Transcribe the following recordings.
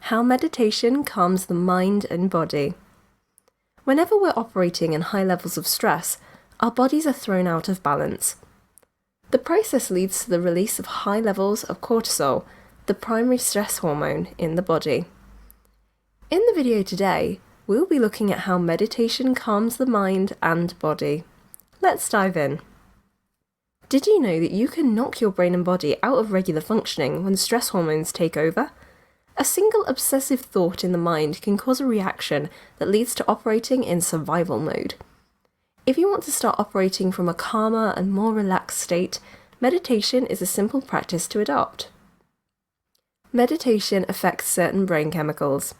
How meditation calms the mind and body. Whenever we're operating in high levels of stress, our bodies are thrown out of balance. The process leads to the release of high levels of cortisol, the primary stress hormone in the body. In the video today, we'll be looking at how meditation calms the mind and body. Let's dive in. Did you know that you can knock your brain and body out of regular functioning when stress hormones take over? A single obsessive thought in the mind can cause a reaction that leads to operating in survival mode. If you want to start operating from a calmer and more relaxed state, meditation is a simple practice to adopt. Meditation affects certain brain chemicals.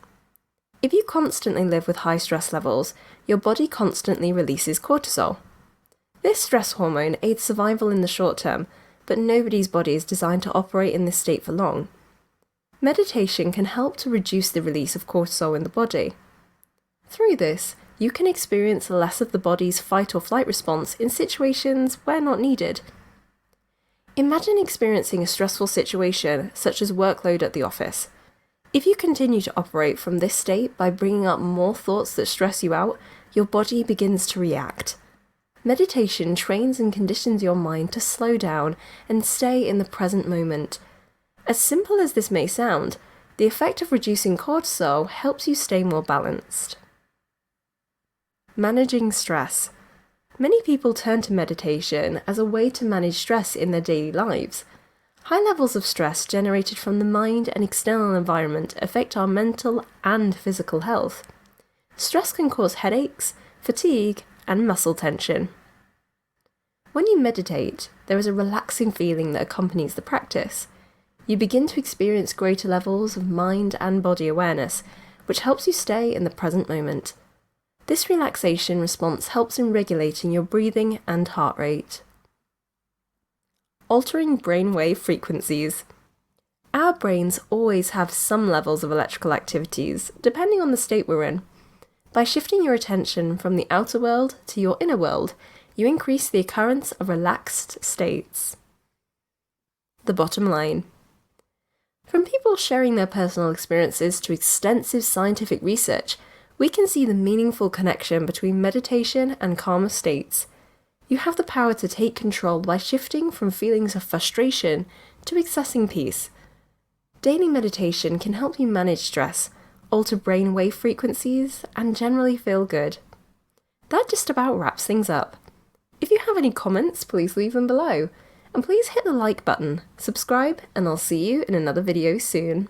If you constantly live with high stress levels, your body constantly releases cortisol. This stress hormone aids survival in the short term, but nobody's body is designed to operate in this state for long. Meditation can help to reduce the release of cortisol in the body. Through this, you can experience less of the body's fight or flight response in situations where not needed. Imagine experiencing a stressful situation, such as workload at the office. If you continue to operate from this state by bringing up more thoughts that stress you out, your body begins to react. Meditation trains and conditions your mind to slow down and stay in the present moment. As simple as this may sound, the effect of reducing cortisol helps you stay more balanced. Managing stress. Many people turn to meditation as a way to manage stress in their daily lives. High levels of stress generated from the mind and external environment affect our mental and physical health. Stress can cause headaches, fatigue, and muscle tension. When you meditate, there is a relaxing feeling that accompanies the practice. You begin to experience greater levels of mind and body awareness, which helps you stay in the present moment. This relaxation response helps in regulating your breathing and heart rate. Altering brainwave frequencies. Our brains always have some levels of electrical activities, depending on the state we're in. By shifting your attention from the outer world to your inner world, you increase the occurrence of relaxed states. The bottom line. From people sharing their personal experiences to extensive scientific research, we can see the meaningful connection between meditation and calmer states. You have the power to take control by shifting from feelings of frustration to accessing peace. Daily meditation can help you manage stress, alter brain wave frequencies, and generally feel good. That just about wraps things up. If you have any comments, please leave them below. And please hit the like button, subscribe, and I'll see you in another video soon.